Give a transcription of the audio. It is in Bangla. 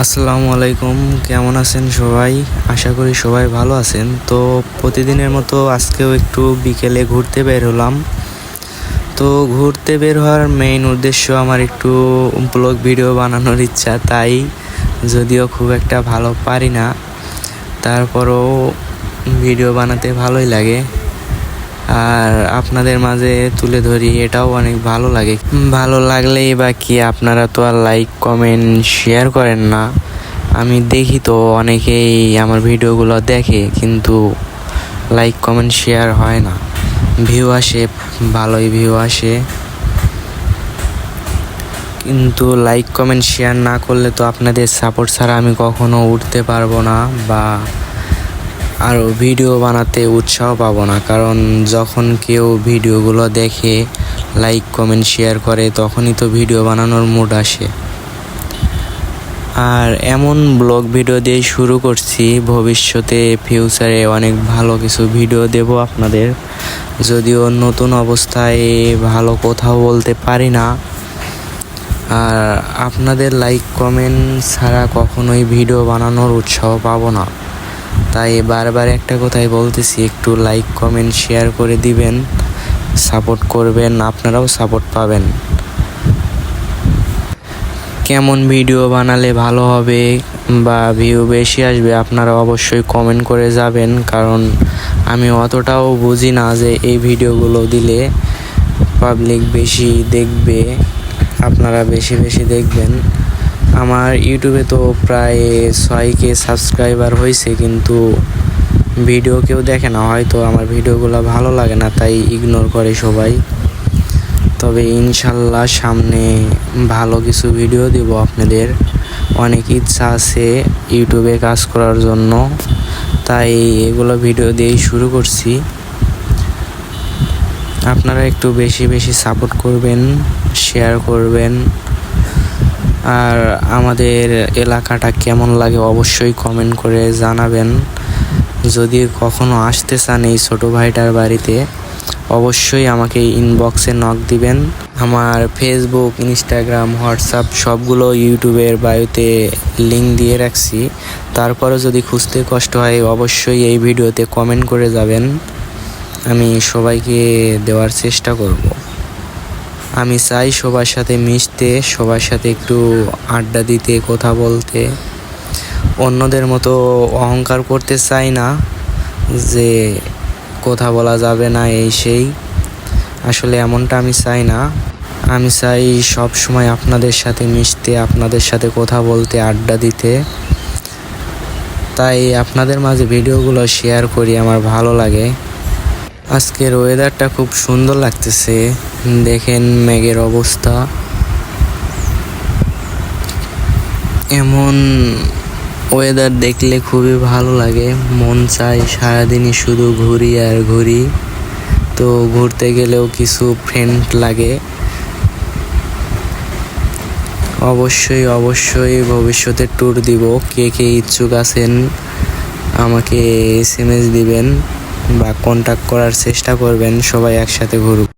আসসালামু আলাইকুম, কেমন আছেন সবাই? আশা করি সবাই ভালো আছেন। তো প্রতিদিনের মতো আজকেও একটু বিকেলে ঘুরতে বের হলাম। তো ঘুরতে বের হওয়ার মেইন উদ্দেশ্য আমার একটু ব্লগ ভিডিও বানানোর ইচ্ছা, তাই যদিও খুব একটা ভালো পারি না, তারপরও ভিডিও বানাতে ভালোই লাগে আর আপনাদের মাঝে তুলে ধরি, এটাও অনেক ভালো লাগে। ভালো লাগলেই বা কি, আপনারা তো আর লাইক কমেন্ট শেয়ার করেন না। আমি দেখি তো অনেকেই আমার ভিডিওগুলো দেখে, কিন্তু লাইক কমেন্ট শেয়ার হয় না। ভিউ আসে, ভালোই ভিউ আসে, কিন্তু লাইক কমেন্ট শেয়ার না করলে তো আপনাদের সাপোর্ট ছাড়া আমি কখনো উঠতে পারবো না বা আরও ভিডিও বানাতে উৎসাহ পাবো না। কারণ যখন কেউ ভিডিওগুলো দেখে, লাইক কমেন্ট শেয়ার করে, তখনই তো ভিডিও বানানোর মুড আসে। আর এমন ব্লগ ভিডিও দিয়ে শুরু করছি, ভবিষ্যতে ফিউচারে অনেক ভালো কিছু ভিডিও দেব আপনাদের। যদিও নতুন অবস্থায় ভালো কোথাও বলতে পারি না, আর আপনাদের লাইক কমেন্ট ছাড়া কখনোই ভিডিও বানানোর উৎসাহ পাবো না। তাই বারবার একটা কথাই বলতেছি, একটু লাইক কমেন্ট শেয়ার করে দিবেন, সাপোর্ট করবেন, আপনারাও সাপোর্ট পাবেন। কেমন ভিডিও বানালে ভালো হবে বা ভিউ বেশি আসবে, আপনারা অবশ্যই কমেন্ট করে যাবেন। কারণ আমি অতটাও বুঝি না যে এই ভিডিওগুলো দিলে পাবলিক বেশি দেখবে, আপনারা বেশি বেশি দেখবেন। আমার ইউটিউবে তো প্রায় 6K সাবস্ক্রাইবার হয়েছে, কিন্তু ভিডিও কেউ দেখে না। হয়তো আমার ভিডিওগুলো ভালো লাগে না, তাই ইগনোর করে সবাই। তবে ইনশাল্লাহ সামনে ভালো কিছু ভিডিও দেব আপনাদের। অনেক ইচ্ছা আছে ইউটিউবে কাজ করার জন্য, তাই এগুলো ভিডিও দিয়েই শুরু করছি। আপনারা একটু বেশি বেশি সাপোর্ট করবেন, শেয়ার করবেন। আর আমাদের এলাকাটা কেমন লাগে অবশ্যই কমেন্ট করে জানাবেন। যদি কখনো আসতে চান এই ছোটো ভাইটার বাড়িতে, অবশ্যই আমাকে ইনবক্সে নক দিবেন। আমার ফেসবুক, ইনস্টাগ্রাম, হোয়াটসঅ্যাপ সবগুলো ইউটিউবের বায়োতে লিঙ্ক দিয়ে রাখছি। তারপরে যদি খুঁজতে কষ্ট হয়, অবশ্যই এই ভিডিওতে কমেন্ট করে যাবেন, আমি সবাইকে দেওয়ার চেষ্টা করব। আমি চাই সবার সাথে মিশতে, সবার সাথে একটু আড্ডা দিতে, কথা বলতে। অন্যদের মতো অহংকার করতে চাই না যে কথা বলা যাবে না এই সেই, আসলে এমনটা আমি চাই না। আমি চাই সব সময় আপনাদের সাথে মিশতে, আপনাদের সাথে কথা বলতে, আড্ডা দিতে। তাই আপনাদের মাঝে ভিডিওগুলো শেয়ার করি, আমার ভালো লাগে। আজকের ওয়েদারটা খুব সুন্দর লাগতেছে, দেখেন মেঘের অবস্থা। এমন ওয়েদার দেখলে খুবই ভালো লাগে, মন চায় সারাদিনই শুধু ঘুরি আর ঘুরি। তো ঘুরতে গেলেও কিছু ফ্রেন্ড লাগে। অবশ্যই অবশ্যই ভবিষ্যতে ট্যুর দিব। কে কে ইচ্ছুক আছেন আমাকে SMS দিবেন বা কন্ট্যাক্ট করার চেষ্টা করবেন, সবাই একসাথে ঘুরব।